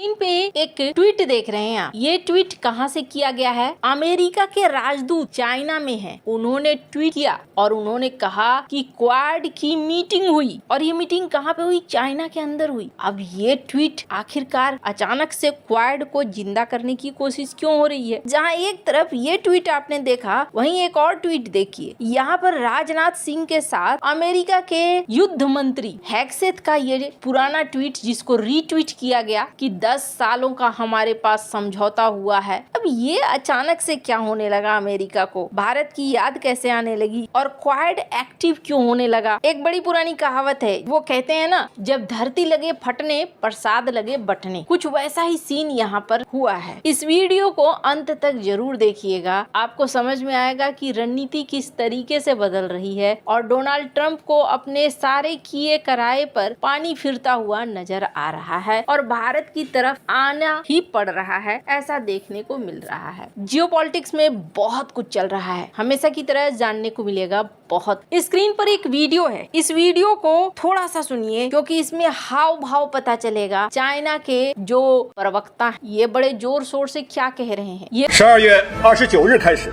इन पे एक ट्वीट देख रहे हैं आप। ये ट्वीट कहाँ से किया गया है? अमेरिका के राजदूत चाइना में हैं, उन्होंने ट्वीट किया और उन्होंने कहा कि क्वाड की मीटिंग हुई और ये मीटिंग कहाँ पे हुई? चाइना के अंदर हुई। अब ये ट्वीट आखिरकार अचानक से क्वाड को जिंदा करने की कोशिश क्यों हो रही है? जहाँ एक तरफ ये ट्वीट आपने देखा, वहीं एक और ट्वीट देखिए। यहाँ पर राजनाथ सिंह के साथ अमेरिका के युद्ध मंत्री हैक्सेथ का ये पुराना ट्वीट, जिसको रीट्वीट किया गया कि 10 सालों का हमारे पास समझौता हुआ है। अब ये अचानक से क्या होने लगा? अमेरिका को भारत की याद कैसे आने लगी और क्वाड एक्टिव क्यों होने लगा? एक बड़ी पुरानी कहावत है, वो कहते हैं ना, जब धरती लगे फटने प्रसाद लगे बटने। कुछ वैसा ही सीन यहाँ पर हुआ है। इस वीडियो को अंत तक जरूर देखिएगा, आपको समझ में आएगा कि रणनीति किस तरीके से बदल रही है और डोनाल्ड ट्रंप को अपने सारे किए कराए पर पानी फिरता हुआ नजर आ रहा है और भारत की तरफ आना ही पड़ रहा है, ऐसा देखने को मिल रहा है। जियोपॉलिटिक्स में बहुत कुछ चल रहा है, हमेशा की तरह जानने को मिलेगा बहुत। स्क्रीन पर एक वीडियो है, इस वीडियो को थोड़ा सा सुनिए क्योंकि इसमें हाव भाव पता चलेगा। चाइना के जो प्रवक्ता ये बड़े जोर शोर से क्या कह रहे हैं। ये 12月29日开始，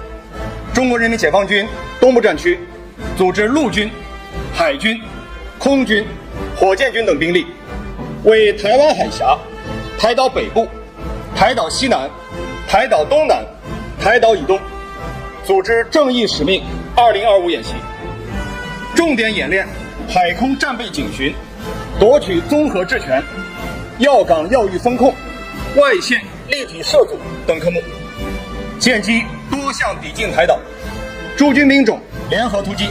中国人民解放军东部战区组织陆军、海军、空军、火箭军等兵力，为台湾海峡、台岛北部、台岛西南、台岛东南、台岛以东组织正义使命2025演习，重点演练海空战备警巡、夺取综合制权、要岗要域风控、外线立体涉阻等科目，建基多项抵近台岛，驻军兵种联合突击，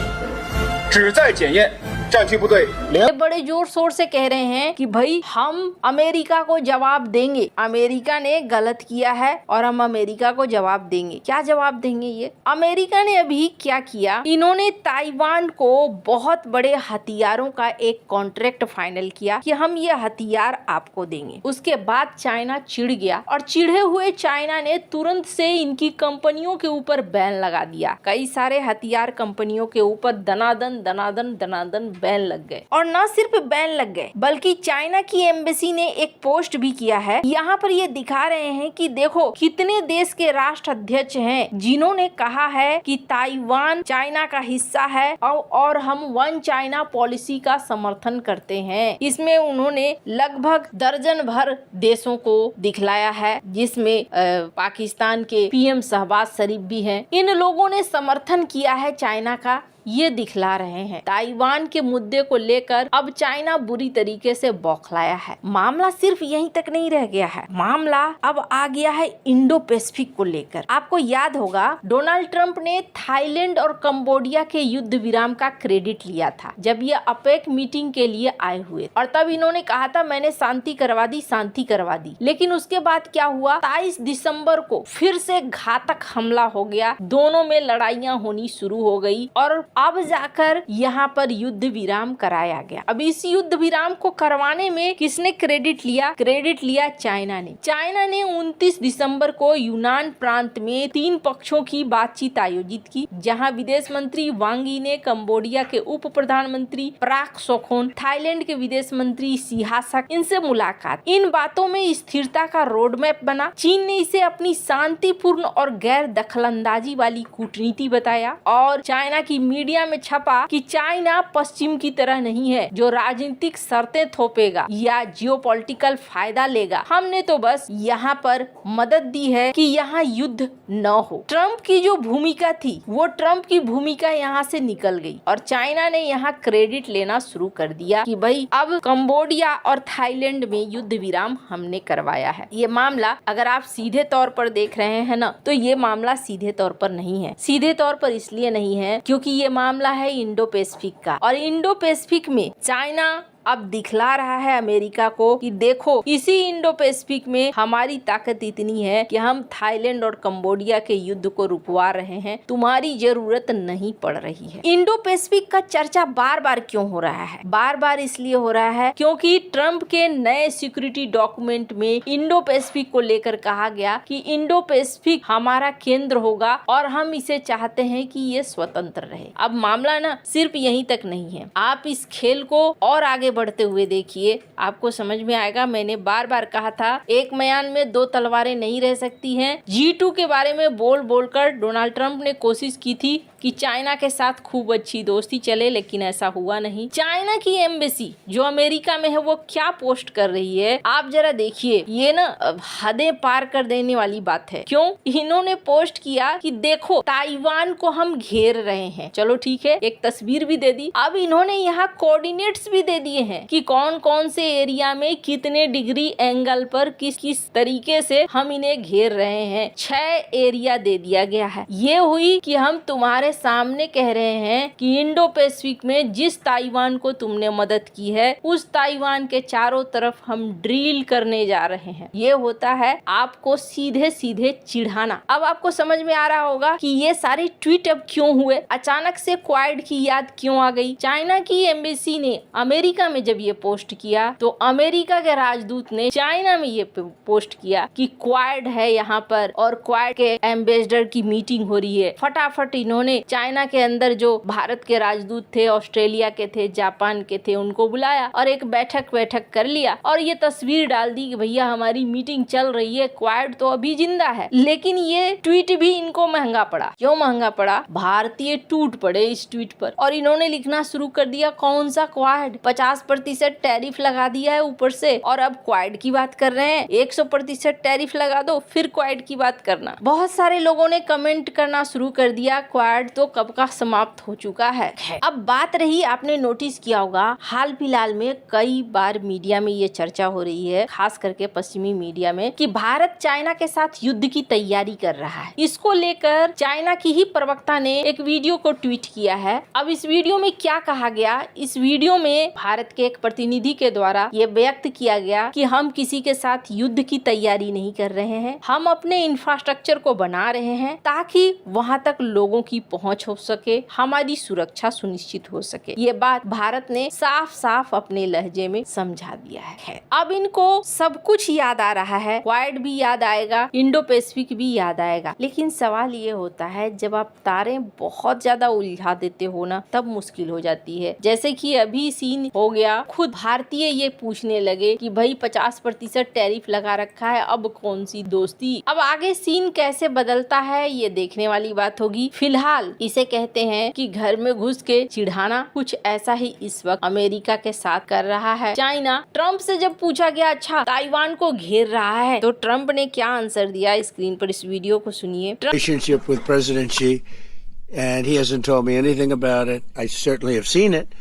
旨在检验战区部队联。बड़े जोर शोर से कह रहे हैं कि भाई हम अमेरिका को जवाब देंगे, अमेरिका ने गलत किया है और हम अमेरिका को जवाब देंगे। क्या जवाब देंगे? ये अमेरिका ने अभी क्या किया, इन्होंने ताइवान को बहुत बड़े हथियारों का एक कॉन्ट्रैक्ट फाइनल किया कि हम ये हथियार आपको देंगे। उसके बाद चाइना चिढ़ गया और चिढ़े हुए चाइना ने तुरंत से इनकी कंपनियों के ऊपर बैन लगा दिया। कई सारे हथियार कंपनियों के ऊपर दनादन दनादन दनादन बैन लग गए और न सिर्फ बैन लग गए बल्कि चाइना की एम्बेसी ने एक पोस्ट भी किया है। यहाँ पर ये दिखा रहे हैं कि देखो कितने देश के राष्ट्राध्यक्ष हैं जिन्होंने कहा है कि ताइवान चाइना का हिस्सा है और हम वन चाइना पॉलिसी का समर्थन करते हैं। इसमें उन्होंने लगभग दर्जन भर देशों को दिखलाया है, जिसमें पाकिस्तान के पीएम शहबाज शरीफ भी हैं। इन लोगों ने समर्थन किया है चाइना का, ये दिखला रहे हैं। ताइवान के मुद्दे को लेकर अब चाइना बुरी तरीके से बौखलाया है। मामला सिर्फ यहीं तक नहीं रह गया है, मामला अब आ गया है इंडो पैसिफिक को लेकर। आपको याद होगा डोनाल्ड ट्रंप ने थाईलैंड और कंबोडिया के युद्ध विराम का क्रेडिट लिया था जब ये अपेक मीटिंग के लिए आए हुए और तब इन्होंने कहा था मैंने शांति करवा दी, शांति करवा दी। लेकिन उसके बाद क्या हुआ? 23 दिसंबर को फिर से घातक हमला हो गया, दोनों में लड़ाइयाँ होनी शुरू हो गई और अब जाकर यहाँ पर युद्ध विराम कराया गया। अब इस युद्ध विराम को करवाने में किसने क्रेडिट लिया? क्रेडिट लिया चाइना ने। चाइना ने 29 दिसंबर को यूनान प्रांत में 3 पक्षों की बातचीत आयोजित की, जहां विदेश मंत्री वांग यी ने कंबोडिया के उप प्रधानमंत्री प्राक सोखोन, थाईलैंड के विदेश मंत्री सिहासक, इनसे मुलाकात। इन बातों में स्थिरता का रोड मैप बना। चीन ने इसे अपनी शांतिपूर्ण और गैर दखलंदाजी वाली कूटनीति बताया और चाइना की मीडिया में छपा कि चाइना पश्चिम की तरह नहीं है जो राजनीतिक शर्तें थोपेगा या जियोपॉलिटिकल फायदा लेगा। हमने तो बस यहाँ पर मदद दी है कि यहाँ युद्ध न हो। ट्रंप की जो भूमिका थी वो ट्रंप की भूमिका यहाँ से निकल गई और चाइना ने यहाँ क्रेडिट लेना शुरू कर दिया कि भाई अब कंबोडिया और थाईलैंड में युद्ध विराम हमने करवाया है। ये मामला अगर आप सीधे तौर पर देख रहे हैं ना, तो ये मामला सीधे तौर पर नहीं है। सीधे तौर पर इसलिए नहीं है क्योंकि ये मामला है इंडो पैसिफिक का और इंडो पैसिफिक में चाइना अब दिखला रहा है अमेरिका को कि देखो इसी इंडो पैसिफिक में हमारी ताकत इतनी है कि हम थाईलैंड और कंबोडिया के युद्ध को रुकवा रहे हैं, तुम्हारी जरूरत नहीं पड़ रही है। इंडो पैसिफिक का चर्चा बार बार क्यों हो रहा है? बार बार इसलिए हो रहा है क्योंकि ट्रंप के नए सिक्योरिटी डॉक्यूमेंट में इंडो पैसिफिक को लेकर कहा गया कि इंडो पैसिफिक हमारा केंद्र होगा और हम इसे चाहते हैं कि ये स्वतंत्र रहे। अब मामला ना सिर्फ यहीं तक नहीं है, आप इस खेल को और आगे आगे बढ़ते हुए देखिए, आपको समझ में आएगा। मैंने बार बार कहा था एक म्यान में दो तलवारें नहीं रह सकती हैं। G2 के बारे में बोल बोलकर डोनाल्ड ट्रंप ने कोशिश की थी कि चाइना के साथ खूब अच्छी दोस्ती चले, लेकिन ऐसा हुआ नहीं। चाइना की एम्बेसी जो अमेरिका में है वो क्या पोस्ट कर रही है आप जरा देखिए। ये ना हदें पार कर देने वाली बात है। क्यों? इन्होंने पोस्ट किया कि देखो ताइवान को हम घेर रहे हैं। चलो ठीक है, एक तस्वीर भी दे दी। अब इन्होंने यहाँ कोऑर्डिनेट्स भी दे दिए हैं कि कौन कौन से एरिया में कितने डिग्री एंगल पर किस किस तरीके से हम इन्हें घेर रहे हैं। 6 एरिया दे दिया गया है। ये हुई कि हम तुम्हारे सामने कह रहे हैं कि इंडो पैसिफिक में जिस ताइवान को तुमने मदद की है उस ताइवान के चारों तरफ हम ड्रिल करने जा रहे हैं। ये होता है आपको सीधे सीधे चिढ़ाना। अब आपको समझ में आ रहा होगा कि ये सारे ट्वीट अब क्यों हुए, अचानक से क्वाड की याद क्यों आ गई। चाइना की एम्बेसी ने अमेरिका में जब ये पोस्ट किया तो अमेरिका के राजदूत ने चाइना में ये पोस्ट किया कि क्वाड है यहाँ पर और क्वाड के एम्बेसडर की मीटिंग हो रही है। फटाफट इन्होंने चाइना के अंदर जो भारत के राजदूत थे, ऑस्ट्रेलिया के थे, जापान के थे, उनको बुलाया और एक बैठक कर लिया और ये तस्वीर डाल दी कि भैया हमारी मीटिंग चल रही है, क्वाड तो अभी जिंदा है। लेकिन ये ट्वीट भी इनको महंगा पड़ा। क्यों महंगा पड़ा? भारतीय टूट पड़े इस ट्वीट पर और इन्होंने लिखना शुरू कर दिया कौन सा क्वाड, 50% टैरिफ लगा दिया है ऊपर से और अब क्वाड की बात कर रहे हैं। 100% टैरिफ लगा दो फिर क्वाड की बात करना। बहुत सारे लोगों ने कमेंट करना शुरू कर दिया क्वाड तो कब का समाप्त हो चुका है। अब बात रही, आपने नोटिस किया होगा हाल फिलहाल में कई बार मीडिया में ये चर्चा हो रही है, खास करके पश्चिमी मीडिया में, कि भारत चाइना के साथ युद्ध की तैयारी कर रहा है। इसको लेकर चाइना की ही प्रवक्ता ने एक वीडियो को ट्वीट किया है। अब इस वीडियो में क्या कहा गया? इस वीडियो में भारत के एक प्रतिनिधि के द्वारा ये व्यक्त किया गया कि हम किसी के साथ युद्ध की तैयारी नहीं कर रहे हैं, हम अपने इंफ्रास्ट्रक्चर को बना रहे हैं ताकि वहां तक लोगों की पहुंच हो सके, हमारी सुरक्षा सुनिश्चित हो सके। ये बात भारत ने साफ साफ अपने लहजे में समझा दिया है। अब इनको सब कुछ याद आ रहा है, क्वाड भी याद आएगा, इंडो पैसिफिक भी याद आएगा। लेकिन सवाल ये होता है जब आप तारे बहुत ज्यादा उलझा देते हो ना, तब मुश्किल हो जाती है। जैसे कि अभी सीन हो गया, खुद भारतीय ये पूछने लगे कि भाई 50% टैरिफ लगा रखा है, अब कौन सी दोस्ती। अब आगे सीन कैसे बदलता है ये देखने वाली बात होगी। फिलहाल इसे कहते हैं कि घर में घुस के चिढ़ाना। कुछ ऐसा ही इस वक्त अमेरिका के साथ कर रहा है चाइना। ट्रंप से जब पूछा गया अच्छा ताइवान को घेर रहा है तो ट्रंप ने क्या आंसर दिया, स्क्रीन पर इस वीडियो को सुनिए। Relationship with President Xi, and he hasn't told me anything about it. I certainly have seen it,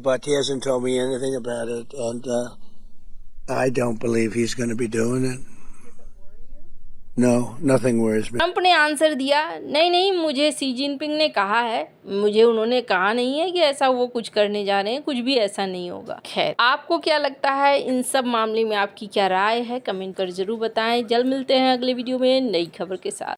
but he hasn't told me anything about it, and I don't believe he's going to be doing it. No, nothing worries me. Trump ने answer दिया, नहीं मुझे Xi Jinping ने कहा है, मुझे उन्होंने कहा नहीं है कि ऐसा वो कुछ करने जा रहे हैं, कुछ भी ऐसा नहीं होगा। खैर, आपको क्या लगता है इन सब मामले में, आपकी क्या राय है, कमेंट कर जरूर बताएं। जल्द मिलते हैं अगले वीडियो में नई खबर के साथ।